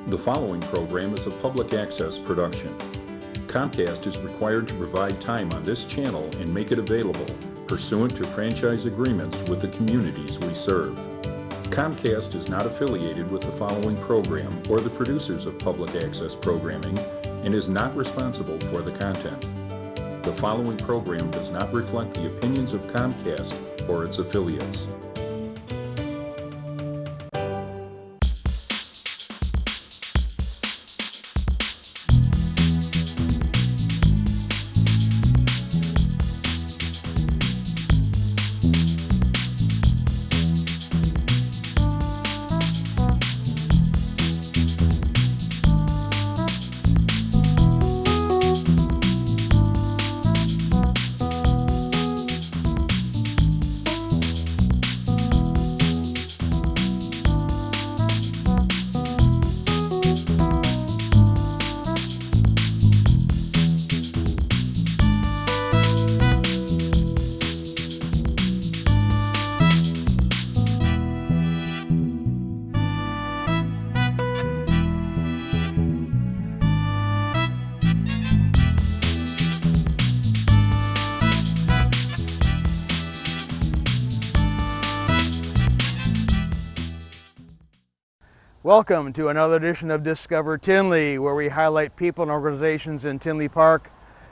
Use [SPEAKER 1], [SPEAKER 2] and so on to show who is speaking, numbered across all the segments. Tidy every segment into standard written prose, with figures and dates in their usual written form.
[SPEAKER 1] The following program is a public access production. Comcast is required to provide time on this channel and make it available pursuant to franchise agreements with the communities we serve. Comcast is not affiliated with the following program or the producers of public access programming and is not responsible for the content. The following program does not reflect the opinions of Comcast or its affiliates.
[SPEAKER 2] Welcome to another edition of Discover Tinley, where we highlight people and organizations in Tinley Park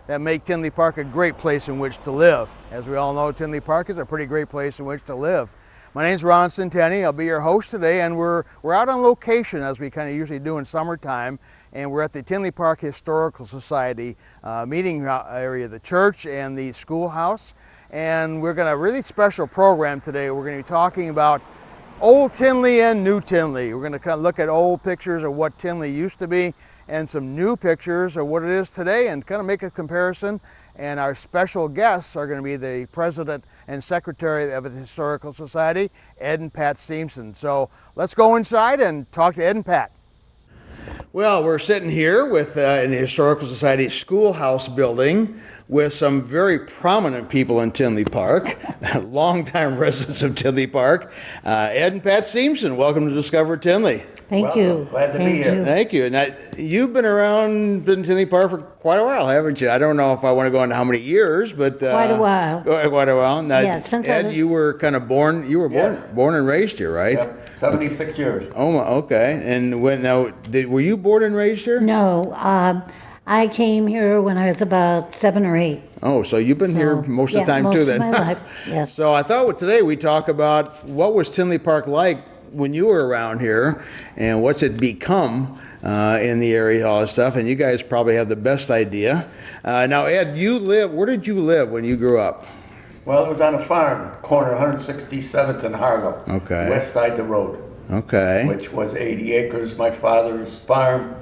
[SPEAKER 2] that make Tinley Park a great place in which to live. As we all know, Tinley Park is a pretty great place in which to live. My name's Ron Centanni. I'll be your host today, and we're out on location, as we kind of usually do in summertime, and we're at the Tinley Park Historical Society meeting area of the church and the schoolhouse. And we're going to have a really special program today. We're going to be talking about Old Tinley and New Tinley. We're going to kind of look at old pictures of what Tinley used to be and some new pictures of what it is today and kind of make a comparison. And our special guests are going to be the President and Secretary of the Historical Society, Ed and Pat Seamson. So let's go inside and talk to Ed and Pat. Well, we're sitting here with in the Historical Society schoolhouse building with some very prominent people in Tinley Park, longtime residents of Tinley Park. Ed and Pat Seamson, welcome to Discover Tinley.
[SPEAKER 3] Thank you.
[SPEAKER 4] Glad to be here.
[SPEAKER 2] Thank you. Now, you've been around in Tinley Park for quite a while, haven't you? I don't know if I want to go into how many years, but
[SPEAKER 3] Quite a while.
[SPEAKER 2] Quite a while. Now,
[SPEAKER 3] Yes, since I
[SPEAKER 2] Ed,
[SPEAKER 3] was-
[SPEAKER 2] you were kind of born. You were
[SPEAKER 4] Yes.
[SPEAKER 2] born and raised here, right?
[SPEAKER 4] Yep, 76 years.
[SPEAKER 2] Oh, okay. And were you born and raised here?
[SPEAKER 3] No, I came here when I was about 7 or 8.
[SPEAKER 2] Oh, so you've been here most of the time
[SPEAKER 3] most
[SPEAKER 2] too,
[SPEAKER 3] of
[SPEAKER 2] then.
[SPEAKER 3] my life, yes.
[SPEAKER 2] So I thought today we'd talk about what was Tinley Park like when you were around here, and what's it become in the area, all that stuff. And you guys probably have the best idea. Now, Ed, where did you live when you grew up?
[SPEAKER 4] Well, it was on a farm, corner 167th and Harlow.
[SPEAKER 2] Okay.
[SPEAKER 4] West side of the road,
[SPEAKER 2] Okay.
[SPEAKER 4] which was 80 acres, my father's farm.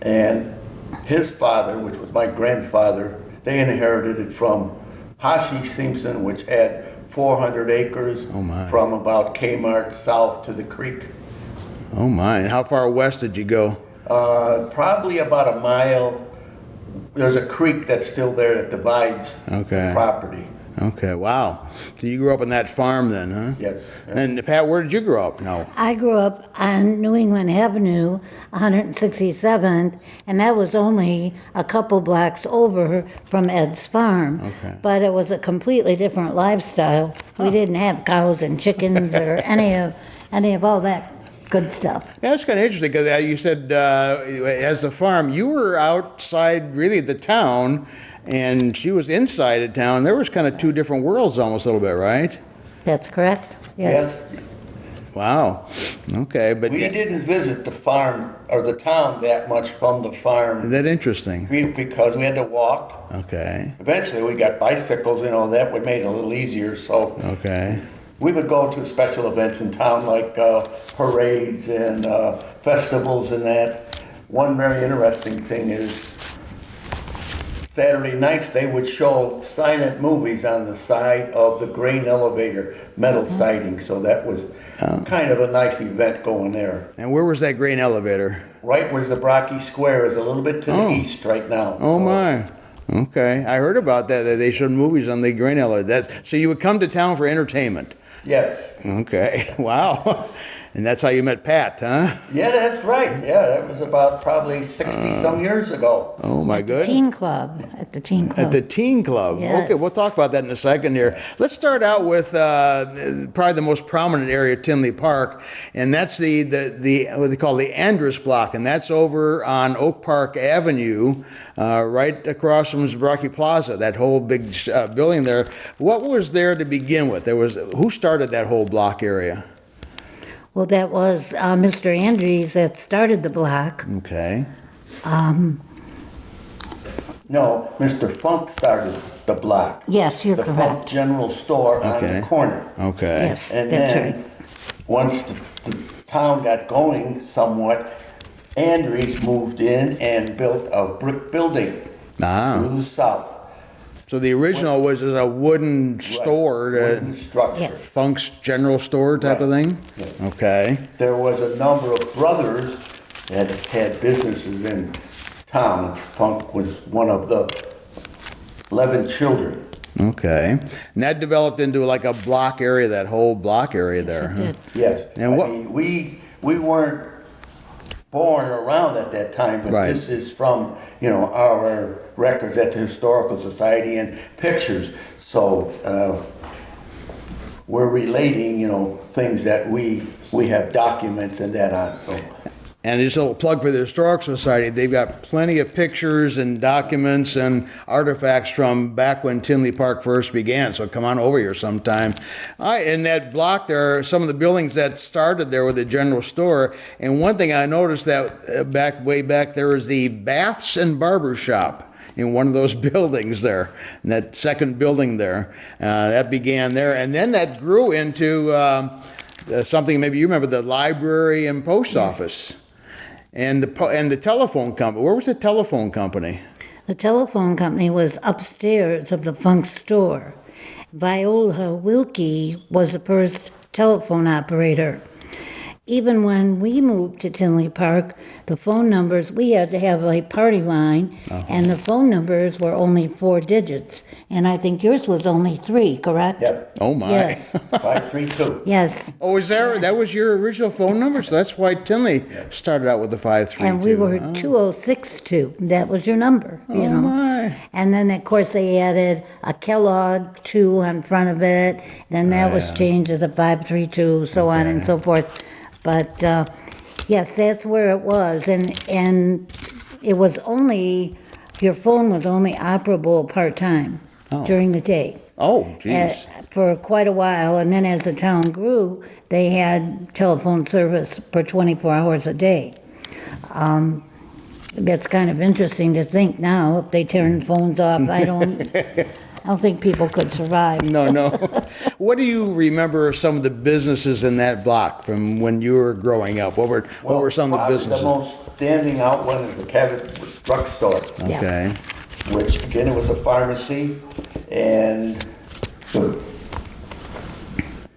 [SPEAKER 4] And his father, which was my grandfather, they inherited it from Hashi Simpson, which had 400 acres
[SPEAKER 2] Oh, my.
[SPEAKER 4] from about Kmart south to the creek.
[SPEAKER 2] Oh my! And how far west did you go?
[SPEAKER 4] Probably about a mile. There's a creek that's still there that divides
[SPEAKER 2] Okay.
[SPEAKER 4] the property.
[SPEAKER 2] Okay. Wow. So you grew up on that farm then, huh?
[SPEAKER 4] Yes.
[SPEAKER 2] And Pat, where did you grow up? No.
[SPEAKER 3] I grew up on New England Avenue, 167th, and that was only a couple blocks over from Eds Farm.
[SPEAKER 2] Okay.
[SPEAKER 3] But it was a completely different lifestyle. We didn't have cows and chickens or any of all that good stuff.
[SPEAKER 2] Yeah, that's kind of interesting because you said as the farm, you were outside really the town, and she was inside of town. There was kind of two different worlds almost a little bit, right?
[SPEAKER 3] That's correct? Yes.
[SPEAKER 2] Wow. Okay, but
[SPEAKER 4] We didn't visit the farm or the town that much from the farm
[SPEAKER 2] is that interesting?
[SPEAKER 4] because we had to walk.
[SPEAKER 2] Okay.
[SPEAKER 4] Eventually, we got bicycles, that would make it a little easier. So
[SPEAKER 2] Okay.
[SPEAKER 4] we would go to special events in town like parades and festivals and that. One very interesting thing is Saturday nights they would show silent movies on the side of the grain elevator metal siding. So that was kind of a nice event going there.
[SPEAKER 2] And where was that grain elevator?
[SPEAKER 4] Right where the Brocky Square is, a little bit to the east right now.
[SPEAKER 2] Oh
[SPEAKER 4] So,
[SPEAKER 2] my. Okay. I heard about that they showed movies on the grain elevator. So you would come to town for entertainment.
[SPEAKER 4] Yes.
[SPEAKER 2] Okay. Wow. And that's how you met Pat, huh?
[SPEAKER 4] Yeah, that's right. Yeah, that was about probably 60-some years ago.
[SPEAKER 2] Oh, my goodness.
[SPEAKER 3] Teen club, at the teen club.
[SPEAKER 2] At the teen club.
[SPEAKER 3] Yes.
[SPEAKER 2] Okay, we'll talk about that in a second here. Let's start out with probably the most prominent area of Tinley Park, and that's the what they call the Andrus Block, and that's over on Oak Park Avenue, right across from Zbraki Plaza, that whole big building there. What was there to begin with? Who started that whole block area?
[SPEAKER 3] Well, that was Mr. Andrews that started the block.
[SPEAKER 2] Okay.
[SPEAKER 4] No, Mr. Funk started the block.
[SPEAKER 3] Yes, you're
[SPEAKER 4] the
[SPEAKER 3] correct.
[SPEAKER 4] Funk General Store on the corner.
[SPEAKER 2] Okay.
[SPEAKER 3] Yes,
[SPEAKER 4] And
[SPEAKER 3] that's
[SPEAKER 4] then,
[SPEAKER 3] right.
[SPEAKER 4] once the town got going somewhat, Andrews moved in and built a brick building to the south.
[SPEAKER 2] So the original was a wooden store,
[SPEAKER 4] Wooden structure.
[SPEAKER 3] Yes.
[SPEAKER 2] Funk's General Store type of
[SPEAKER 4] Right.
[SPEAKER 2] thing?
[SPEAKER 4] Yeah.
[SPEAKER 2] Okay.
[SPEAKER 4] There was a number of brothers that had businesses in town. Funk was one of the 11 children.
[SPEAKER 2] Okay. And that developed into like a block area, that whole block area there.
[SPEAKER 3] It
[SPEAKER 2] Huh?
[SPEAKER 3] did.
[SPEAKER 4] Yes.
[SPEAKER 2] And what-
[SPEAKER 4] I mean, we weren't born around at that time, but
[SPEAKER 2] Right.
[SPEAKER 4] this is from, our records at the Historical Society and pictures. So we're relating, things that we have documents and that on. So
[SPEAKER 2] And just a little plug for the Historical Society, they've got plenty of pictures and documents and artifacts from back when Tinley Park first began, so come on over here sometime. In that block there are some of the buildings that started there with the general store, and one thing I noticed that way back there was the Baths and Barber Shop in one of those buildings there, in that second building there. That began there, and then that grew into something maybe you remember, the library and post office. And the telephone company. Where was the telephone company?
[SPEAKER 3] The telephone company was upstairs of the Funk store. Viola Wilkie was the first telephone operator. Even when we moved to Tinley Park, the phone numbers, we had to have a party line, and the phone numbers were only 4 digits. And I think yours was only 3, correct?
[SPEAKER 4] Yep,
[SPEAKER 2] Oh my.
[SPEAKER 3] Yes.
[SPEAKER 4] 532.
[SPEAKER 3] Yes.
[SPEAKER 2] Oh, that was your original phone number? So that's why Tinley started out with the 532.
[SPEAKER 3] And we were 2062. That was your number, you know.
[SPEAKER 2] My.
[SPEAKER 3] And then, of course, they added a Kellogg 2 on front of it. Then that was changed to the 532, so on and so forth. But yes, that's where it was. And it was only, your phone was only operable part-time during the day.
[SPEAKER 2] Oh, geez.
[SPEAKER 3] For quite a while, and then as the town grew, they had telephone service for 24 hours a day. That's kind of interesting to think now, if they turn phones off, I don't think people could survive.
[SPEAKER 2] No. What do you remember of some of the businesses in that block from when you were growing up? What were some of the
[SPEAKER 4] Probably
[SPEAKER 2] businesses?
[SPEAKER 4] The most standing out one is the Cabot drugstore,
[SPEAKER 3] Yeah.
[SPEAKER 2] Okay.
[SPEAKER 4] which again, it was a pharmacy, and the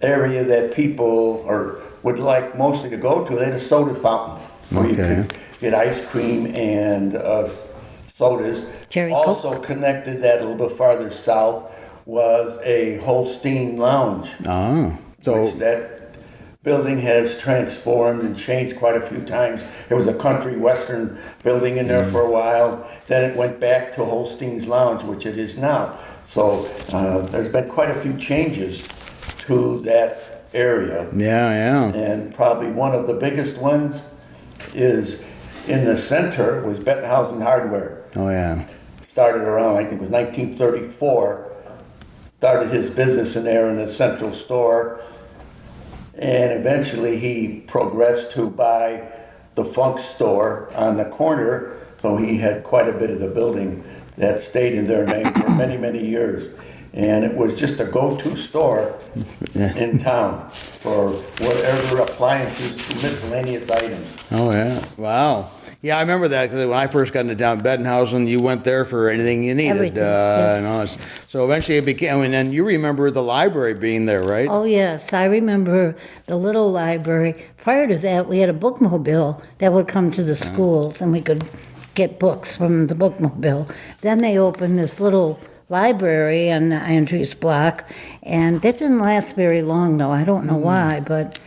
[SPEAKER 4] area that people would like mostly to go to, they had a soda fountain where you
[SPEAKER 2] Okay.
[SPEAKER 4] could get ice cream and sodas.
[SPEAKER 3] Cherry
[SPEAKER 4] Also
[SPEAKER 3] Coke.
[SPEAKER 4] connected that a little bit farther south was a Holstein Lounge,
[SPEAKER 2] So,
[SPEAKER 4] which that building has transformed and changed quite a few times. There was a country western building in there for a while. Then it went back to Holstein's Lounge, which it is now. So there's been quite a few changes to that area.
[SPEAKER 2] yeah.
[SPEAKER 4] And probably one of the biggest ones is in the center was Bettenhausen Hardware.
[SPEAKER 2] Oh, yeah.
[SPEAKER 4] Started around, I think it was 1934. Started his business in there in the central store. And eventually he progressed to buy the Funk store on the corner. So he had quite a bit of the building that stayed in their name for many, many years. And it was just a go-to store in town for whatever appliances, miscellaneous items.
[SPEAKER 2] Oh, yeah. Wow. Yeah, I remember that because when I first got into town, Bettenhausen, you went there for anything you needed.
[SPEAKER 3] Everything, yes.
[SPEAKER 2] and all this. So eventually it became, and then you remember the library being there, right?
[SPEAKER 3] Oh, yes, I remember the little library. Prior to that, we had a bookmobile that would come to the schools, and we could get books from the bookmobile. Then they opened this little library on the Andrus Block, and that didn't last very long, though. I don't know why, but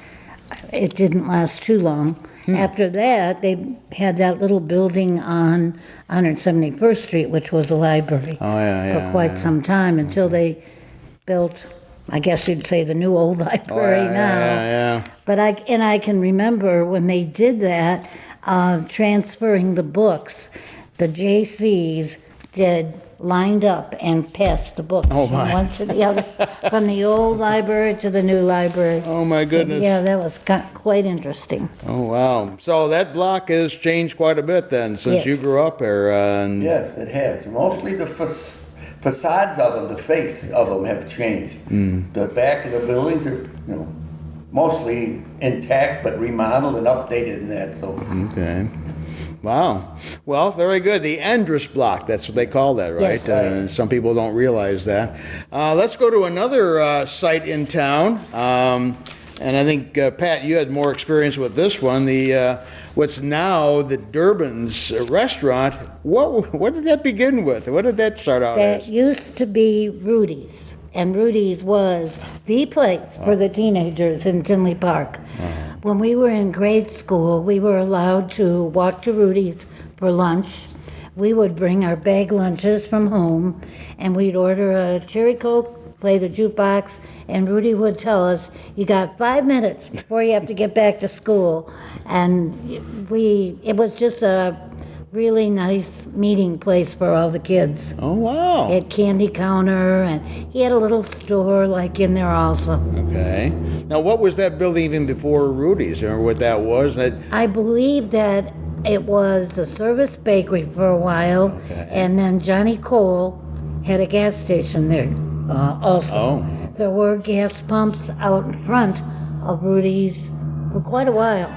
[SPEAKER 3] it didn't last too long. After that, they had that little building on 171st Street, which was a library for quite some time until they built, I guess you'd say, the new old library now. But I can remember when they did that, transferring the books, the JCs lined up and passed the books from one to the other, from the old library to the new library.
[SPEAKER 2] Oh my goodness.
[SPEAKER 3] So, yeah, that was quite interesting.
[SPEAKER 2] Oh wow. So that block has changed quite a bit then since you grew up there.
[SPEAKER 4] Yes, it has. Mostly the facades of them, the face of them have changed. The back of the buildings are, mostly intact but remodeled and updated and that. So.
[SPEAKER 2] Okay. Wow. Well, very good. The Andrus Block, that's what they call that, right?
[SPEAKER 3] Yes.
[SPEAKER 2] Some people don't realize that. Let's go to another site in town. And I think, Pat, you had more experience with this one. The what's now the Durbans restaurant. What did that begin with? What did that start out as?
[SPEAKER 3] That used to be Rudy's, and Rudy's was the place for the teenagers in Tinley Park. When we were in grade school, we were allowed to walk to Rudy's for lunch. We would bring our bag lunches from home, and we'd order a cherry Coke, play the jukebox, and Rudy would tell us, you got 5 minutes before you have to get back to school. And it was just a really nice meeting place for all the kids.
[SPEAKER 2] Oh, wow.
[SPEAKER 3] He had candy counter, and he had a little store like in there also.
[SPEAKER 2] Okay. Now, what was that building even before Rudy's? Remember what that was?
[SPEAKER 3] I believe that it was the Service Bakery for a while, and then Johnny Cole had a gas station there also. There were gas pumps out in front of Rudy's for quite a while.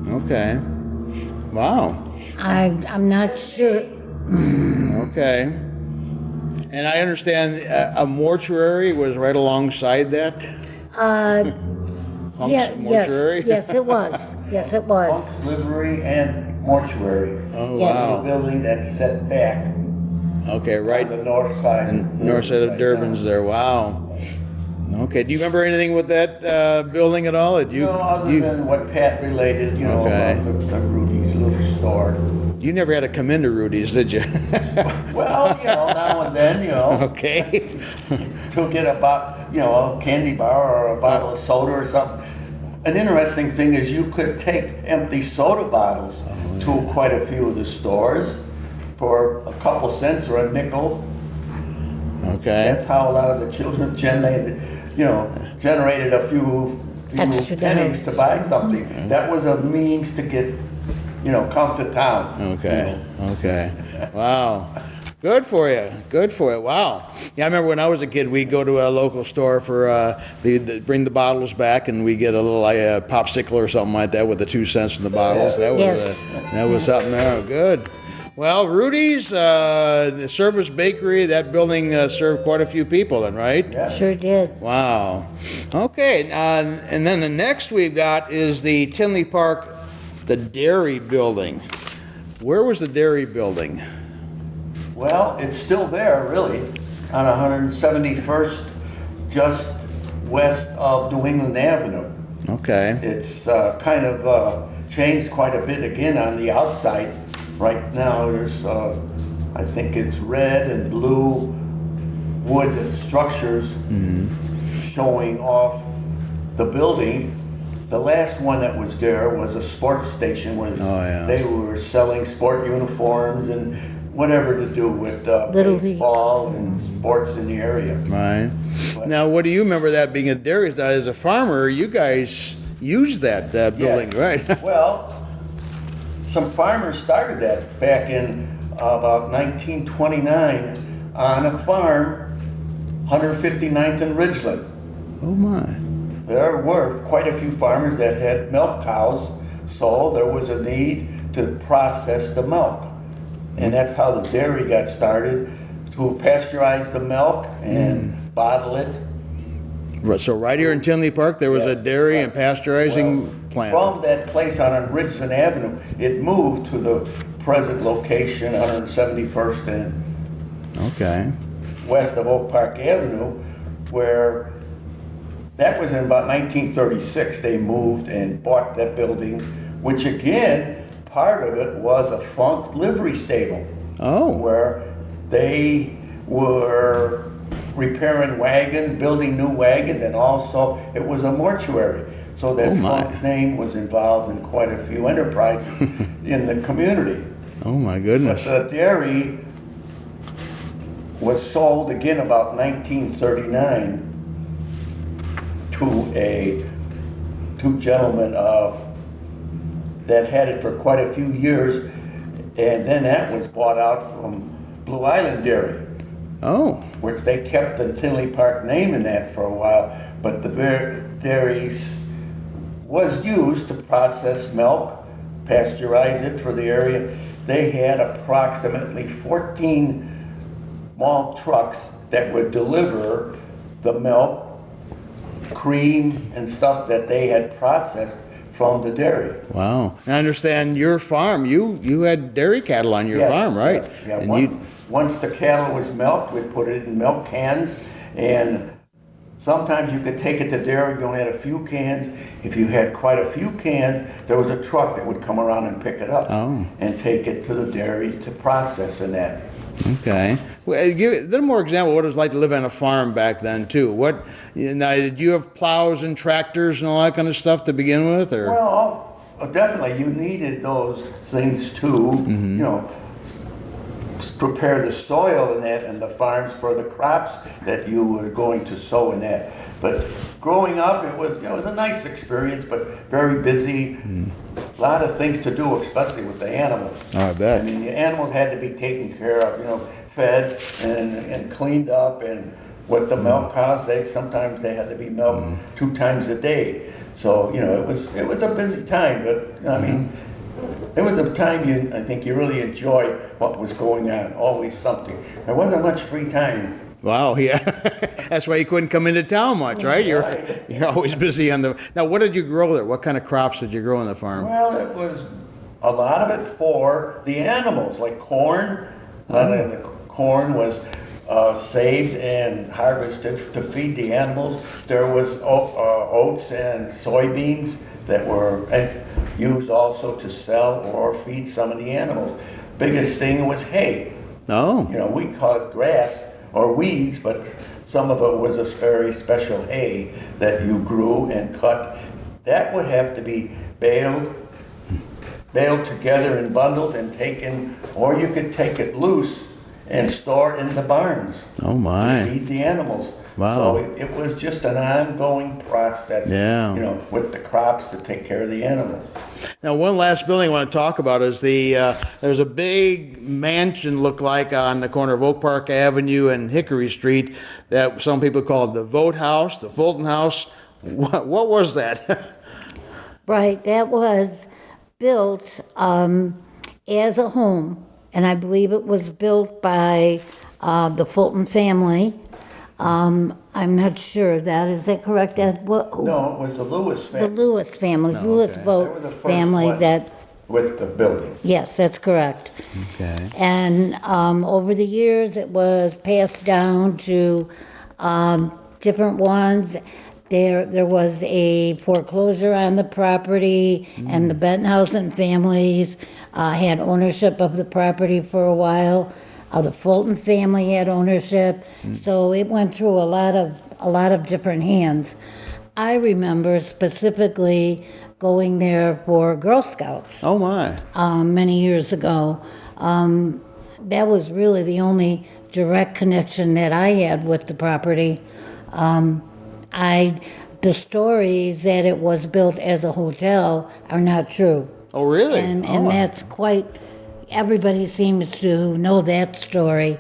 [SPEAKER 2] Okay. Wow.
[SPEAKER 3] I'm not sure.
[SPEAKER 2] Okay. And I understand a mortuary was right alongside that? Mortuary?
[SPEAKER 3] Yes, it was. Yes, it was.
[SPEAKER 4] Funk's Livery and Mortuary.
[SPEAKER 2] Oh,
[SPEAKER 3] Yes.
[SPEAKER 2] wow.
[SPEAKER 4] The building that's set back
[SPEAKER 2] Okay, right.
[SPEAKER 4] on the north side.
[SPEAKER 2] North side of Durbans there. Wow. Okay. Do you remember anything with that building at all?
[SPEAKER 4] Other than what Pat related, about the Rudy's little store.
[SPEAKER 2] You never had to come into Rudy's, did you?
[SPEAKER 4] Well, now and then,
[SPEAKER 2] Okay.
[SPEAKER 4] to get a candy bar or a bottle of soda or something. An interesting thing is you could take empty soda bottles to quite a few of the stores for a couple cents or a nickel.
[SPEAKER 2] Okay.
[SPEAKER 4] That's how a lot of the children generated a few
[SPEAKER 3] Extra
[SPEAKER 4] pennies
[SPEAKER 3] dollars.
[SPEAKER 4] to buy something. That was a means to get, come to town.
[SPEAKER 2] Okay. Okay. Wow. Good for you. Good for you. Wow. Yeah, I remember when I was a kid, we'd go to a local store for they'd bring the bottles back, and we get a little popsicle or something like that with the 2 cents in the bottles. That was that was something there. Good. Well, Rudy's, the Service Bakery, that building served quite a few people then, right?
[SPEAKER 4] Yeah.
[SPEAKER 3] Sure did.
[SPEAKER 2] Wow. Okay, and then the next we've got is the Tinley Park, the dairy building. Where was the dairy building?
[SPEAKER 4] Well, it's still there, really, on 171st, just west of New England Avenue.
[SPEAKER 2] Okay.
[SPEAKER 4] It's kind of changed quite a bit again on the outside. Right now, there's, I think it's red and blue wood structures showing off the building. The last one that was there was a sports station where they were selling sport uniforms and whatever to do with baseball and sports in the area.
[SPEAKER 2] Right. Now, what do you remember that being a dairy? As a farmer, you guys used that building, right?
[SPEAKER 4] Well, some farmers started that back in about 1929 on a farm, 159th and Ridgeland.
[SPEAKER 2] Oh my.
[SPEAKER 4] There were quite a few farmers that had milk cows, so there was a need to process the milk. And that's how the dairy got started, to pasteurize the milk and bottle it.
[SPEAKER 2] So right here in Tinley Park, there was a dairy and pasteurizing plant.
[SPEAKER 4] From that place on Ridgeland Avenue, it moved to the present location, 171st and
[SPEAKER 2] Okay.
[SPEAKER 4] west of Oak Park Avenue, where that was in about 1936. They moved and bought that building, which again, part of it was a Funk livery stable.
[SPEAKER 2] Oh.
[SPEAKER 4] Where they were repairing wagons, building new wagons, and also it was a mortuary. So that Funk name was involved in quite a few enterprises in the community.
[SPEAKER 2] Oh my goodness.
[SPEAKER 4] But the dairy was sold again about 1939 to two gentlemen that had it for quite a few years, and then that was bought out from Blue Island Dairy.
[SPEAKER 2] Oh.
[SPEAKER 4] Which they kept the Tinley Park name in that for a while, but the dairy was used to process milk, pasteurize it for the area. They had approximately 14 malt trucks that would deliver the milk, cream, and stuff that they had processed from the dairy.
[SPEAKER 2] Wow. I understand your farm, you had dairy cattle on your farm, right?
[SPEAKER 4] Yeah.
[SPEAKER 2] And
[SPEAKER 4] once the cattle was milked, we'd put it in milk cans, and sometimes you could take it to dairy, you only had a few cans. If you had quite a few cans, there was a truck that would come around and pick it up and take it to the dairy to process and that.
[SPEAKER 2] Okay. Well, give a little more example of what it was like to live on a farm back then, too. Now, did you have plows and tractors and all that kind of stuff to begin with? Or?
[SPEAKER 4] Well, definitely, you needed those things too, prepare the soil in that and the farms for the crops that you were going to sow in that. But growing up, it was a nice experience, but very busy. A lot of things to do, especially with the animals.
[SPEAKER 2] Oh, I bet.
[SPEAKER 4] I mean, the animals had to be taken care of, fed and cleaned up. And with the milk cows, sometimes they had to be milked 2 times a day. So it was a busy time, but I mean, it was a time I think you really enjoyed what was going on. Always something. There wasn't much free time.
[SPEAKER 2] Wow, yeah. That's why you couldn't come into town much, right? You're always busy on the... Now, what did you grow there? What kind of crops did you grow on the farm?
[SPEAKER 4] Well, it was a lot of it for the animals, like corn. A lot of the corn was saved and harvested to feed the animals. There was oats and soybeans that were used also to sell or feed some of the animals. Biggest thing was hay.
[SPEAKER 2] Oh.
[SPEAKER 4] We call it grass or weeds, but some of it was a very special hay that you grew and cut. That would have to be baled together in bundles and taken, or you could take it loose and store it in the barns.
[SPEAKER 2] Oh my.
[SPEAKER 4] To feed the animals.
[SPEAKER 2] Wow.
[SPEAKER 4] So it was just an ongoing process, with the crops to take care of the animals.
[SPEAKER 2] Now, one last building I want to talk about is there's a big mansion look like on the corner of Oak Park Avenue and Hickory Street that some people call the Vote House, the Fulton House. What was that?
[SPEAKER 3] Right, that was built as a home, and I believe it was built by the Fulton family. I'm not sure of that. Is that correct, Ed?
[SPEAKER 4] No, it was the Lewis family.
[SPEAKER 3] The Lewis family, Lewis Vote
[SPEAKER 4] They were the first
[SPEAKER 3] family
[SPEAKER 4] ones
[SPEAKER 3] that...
[SPEAKER 4] with the building.
[SPEAKER 3] Yes, that's correct.
[SPEAKER 2] Okay.
[SPEAKER 3] And over the years, it was passed down to different ones. There was a foreclosure on the property, and the Benthausen families had ownership of the property for a while. The Fulton family had ownership, so it went through a lot of different hands. I remember specifically going there for Girl Scouts.
[SPEAKER 2] Oh my!
[SPEAKER 3] Many years ago. That was really the only direct connection that I had with the property. The stories that it was built as a hotel are not true.
[SPEAKER 2] Oh really?
[SPEAKER 3] And that's quite... Everybody seems to know that story.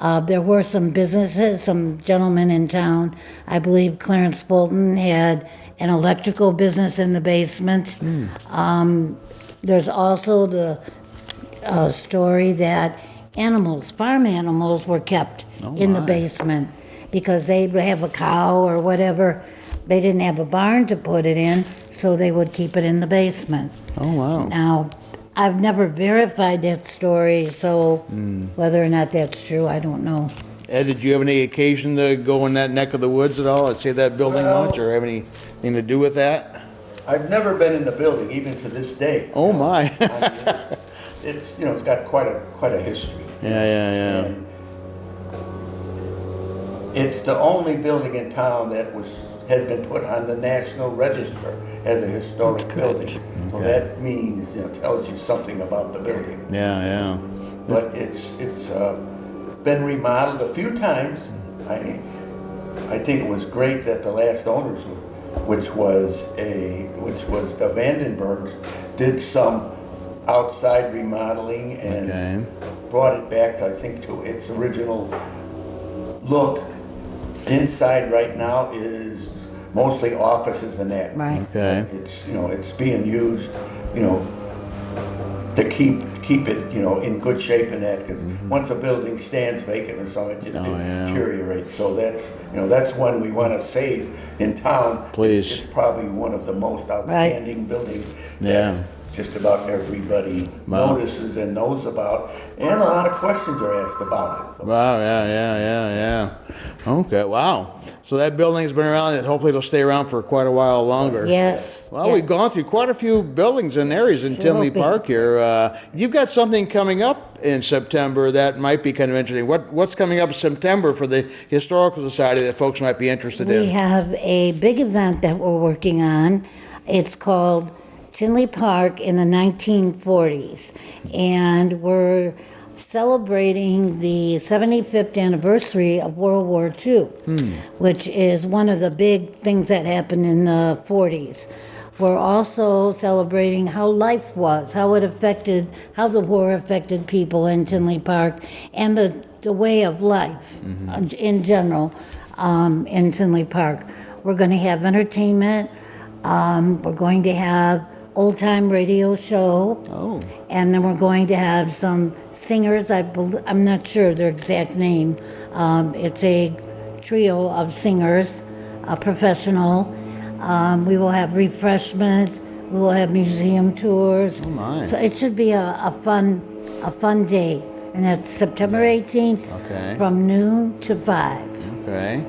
[SPEAKER 3] There were some businesses, some gentlemen in town. I believe Clarence Fulton had an electrical business in the basement. There's also the story that farm animals were kept in the basement because they'd have a cow or whatever. They didn't have a barn to put it in, so they would keep it in the basement.
[SPEAKER 2] Oh wow.
[SPEAKER 3] Now, I've never verified that story, so whether or not that's true, I don't know.
[SPEAKER 2] Ed, did you have any occasion to go in that neck of the woods at all? I'd see that building much, or have anything to do with that?
[SPEAKER 4] I've never been in the building, even to this day.
[SPEAKER 2] Oh my!
[SPEAKER 4] I mean, it's it's got quite a history.
[SPEAKER 2] Yeah.
[SPEAKER 4] And it's the only building in town that has been put on the National Register as a historic building. So that means, tells you something about the building.
[SPEAKER 2] Yeah.
[SPEAKER 4] But it's been remodeled a few times. I think it was great that the last owners, which was the Vandenbergs, did some outside remodeling and brought it back, I think, to its original look. Inside right now is mostly offices and that.
[SPEAKER 3] Right.
[SPEAKER 2] Okay.
[SPEAKER 4] It's being used, to keep it, in good shape and that, because once a building stands vacant or something, it just deteriorates. So that's one we want to save in town.
[SPEAKER 2] Please.
[SPEAKER 4] It's probably one of the most outstanding buildings that just about everybody notices and knows about, and a lot of questions are asked about it. So.
[SPEAKER 2] Wow, yeah. Okay, wow. So that building's been around, and hopefully it'll stay around for quite a while longer.
[SPEAKER 3] Yes.
[SPEAKER 2] Well, we've gone through quite a few buildings and areas in Tinley Park here. You've got something coming up in September that might be kind of interesting. What's coming up in September for the Historical Society that folks might be interested in?
[SPEAKER 3] We have a big event that we're working on. It's called Tinley Park in the 1940s, and we're celebrating the 75th anniversary of World War II, which is one of the big things that happened in the 40s. We're also celebrating how life was, how the war affected people in Tinley Park, and the way of life in general in Tinley Park. We're going to have entertainment. We're going to have old-time radio show. Oh. And then we're going to have some singers. I'm not sure their exact name. It's a trio of singers, professional. We will have refreshments. We will have museum tours. Oh my! So it should be a fun day, and that's September 18th from noon to 5.
[SPEAKER 2] Okay.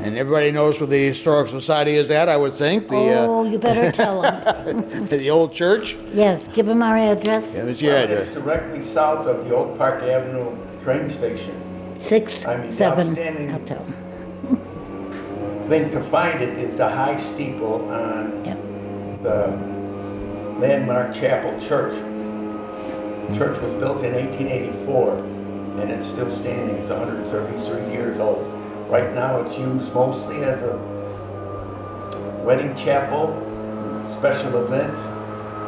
[SPEAKER 2] And everybody knows where the Historical Society is at, I would think.
[SPEAKER 3] You better tell them.
[SPEAKER 2] The old church?
[SPEAKER 3] Yes, give them our address.
[SPEAKER 2] Give us your address.
[SPEAKER 4] It's directly south of the Oak Park Avenue train station.
[SPEAKER 3] 6-7
[SPEAKER 4] outstanding
[SPEAKER 3] Hotel.
[SPEAKER 4] thing to find it is the high steeple on the landmark Chapel Church. The church was built in 1884, and it's still standing. It's 133 years old. Right now it's used mostly as a wedding chapel, special events,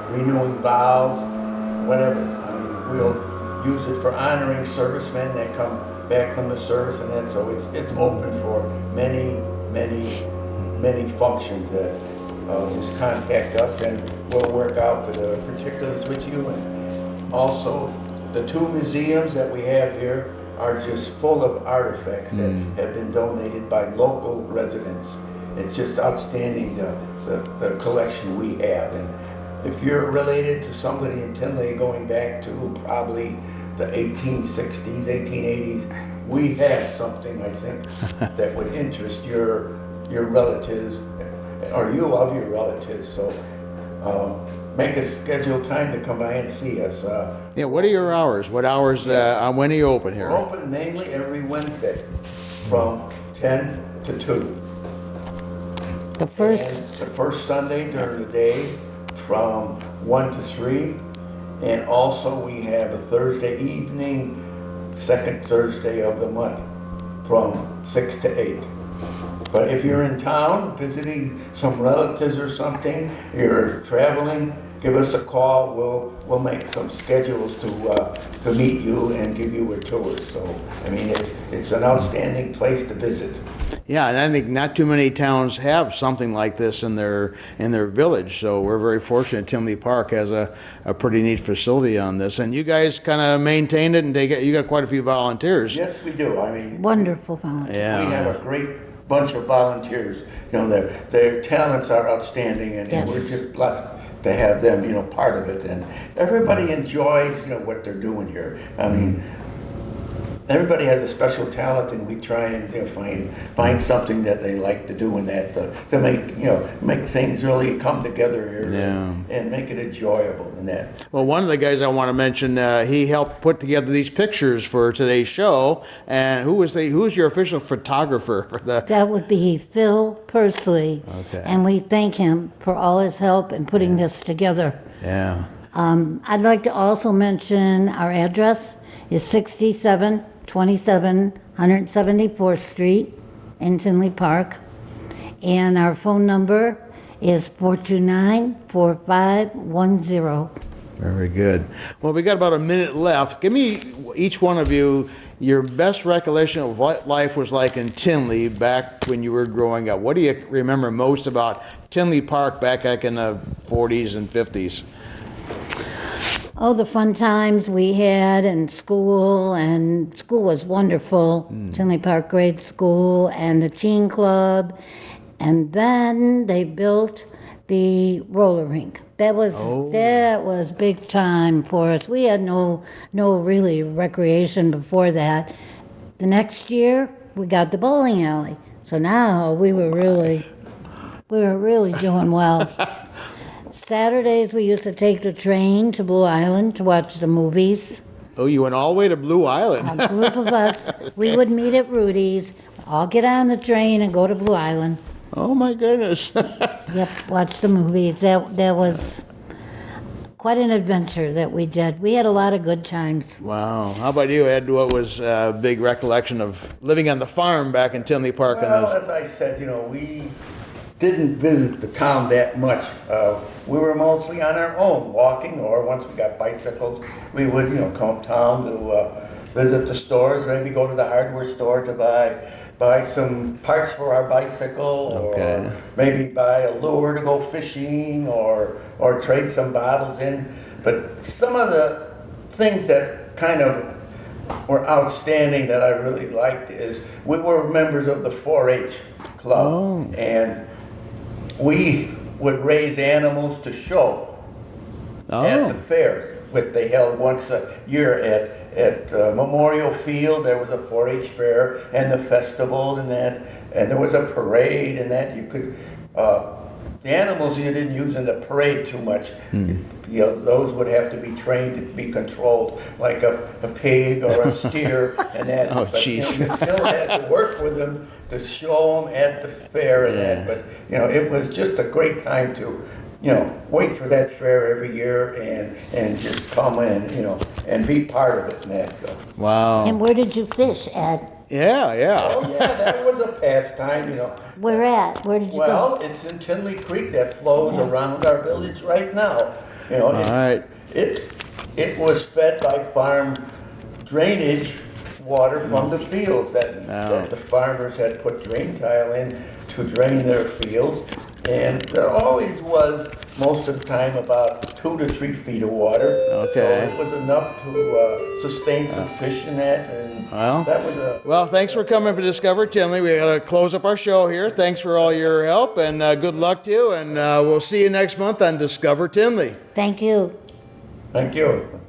[SPEAKER 4] renewing vows, whatever. I mean, we'll use it for honoring servicemen that come back from the service and that, so it's open for many functions that just contact us and we'll work out the particulars with you. And also, the two museums that we have here are just full of artifacts that have been donated by local residents. It's just outstanding, the collection we have. And if you're related to somebody in Tinley going back to probably the 1860s, 1880s, we have something, I think, that would interest your relatives, or you of your relatives. So make a scheduled time to come by and see us.
[SPEAKER 2] What are your hours? What hours, when are you open here?
[SPEAKER 4] We're open mainly every Wednesday from 10 to 2.
[SPEAKER 3] The
[SPEAKER 4] first Sunday during the day from 1 to 3. And also we have a Thursday evening, second Thursday of the month from 6 to 8. But if you're in town visiting some relatives or something, you're traveling, give us a call. We'll make some schedules to meet you and give you a tour. So I mean, it's an outstanding place to visit.
[SPEAKER 2] Yeah, and I think not too many towns have something like this in their village. So we're very fortunate. Tinley Park has a pretty neat facility on this, and you guys kind of maintain it, and you got quite a few volunteers.
[SPEAKER 4] Yes, we do. I mean,
[SPEAKER 3] wonderful volunteers.
[SPEAKER 2] Yeah.
[SPEAKER 4] We have a great bunch of volunteers. Their talents are outstanding, and we're just blessed to have them, part of it. And everybody enjoys, what they're doing here. I mean, everybody has a special talent, and we try and find something that they like to do in that to make things really come together here and make it enjoyable in that.
[SPEAKER 2] Well, one of the guys I want to mention, he helped put together these pictures for today's show. And who was your official photographer for the?
[SPEAKER 3] That would be Phil Pursley.
[SPEAKER 2] Okay.
[SPEAKER 3] And we thank him for all his help in putting this together.
[SPEAKER 2] Yeah.
[SPEAKER 3] I'd like to also mention our address is 6727 174th Street in Tinley Park. And our phone number is 429-4510.
[SPEAKER 2] Very good. Well, we got about a minute left. Give me, each one of you, your best recollection of what life was like in Tinley back when you were growing up. What do you remember most about Tinley Park back in the 40s and 50s?
[SPEAKER 3] Oh, the fun times we had in school, and school was wonderful. Tinley Park Grade School and the teen club. And then they built the roller rink. That was big time for us. We had no really recreation before that. The next year we got the bowling alley. So now we were really doing well. Saturdays we used to take the train to Blue Island to watch the movies.
[SPEAKER 2] Oh, you went all the way to Blue Island.
[SPEAKER 3] A group of us, we would meet at Rudy's, all get on the train and go to Blue Island.
[SPEAKER 2] Oh my goodness.
[SPEAKER 3] Yep, watch the movies. That was quite an adventure that we did. We had a lot of good times.
[SPEAKER 2] Wow. How about you, Ed? What was a big recollection of living on the farm back in Tinley Park?
[SPEAKER 4] Well, as I said, we didn't visit the town that much. We were mostly on our own, walking, or once we got bicycles, we would, come uptown to visit the stores, maybe go to the hardware store to buy some parts for our bicycle,
[SPEAKER 2] Okay.
[SPEAKER 4] or maybe buy a lure to go fishing, or trade some bottles in. But some of the things that kind of were outstanding that I really liked is we were members of the 4-H club, and we would raise animals to show at the fairs, which they held once a year at Memorial Field. There was a 4-H fair and the festival and that, and there was a parade and that. You could the animals you didn't use in the parade too much. Those would have to be trained to be controlled, like a pig or a steer and that.
[SPEAKER 2] Oh,
[SPEAKER 4] but,
[SPEAKER 2] jeez.
[SPEAKER 4] you still had to work with them to show them at the fair and that. But it was just a great time to wait for that fair every year and just come in, and be part of it and that. So.
[SPEAKER 2] Wow.
[SPEAKER 3] And where did you fish, Ed?
[SPEAKER 2] Yeah.
[SPEAKER 4] Oh yeah, that was a pastime,
[SPEAKER 3] Where at? Where did you
[SPEAKER 4] Well,
[SPEAKER 3] go?
[SPEAKER 4] it's in Tinley Creek that flows around our village right now.
[SPEAKER 2] All right.
[SPEAKER 4] It was fed by farm drainage water from the fields that the farmers had put drain tile in to drain their fields. And there always was, most of the time, about 2 to 3 feet of water.
[SPEAKER 2] Okay.
[SPEAKER 4] So it was enough to sustain some fish in that. And that was
[SPEAKER 2] Well, thanks for coming for Discover Tinley. We got to close up our show here. Thanks for all your help, and good luck to you. And we'll see you next month on Discover Tinley.
[SPEAKER 3] Thank you.
[SPEAKER 4] Thank you.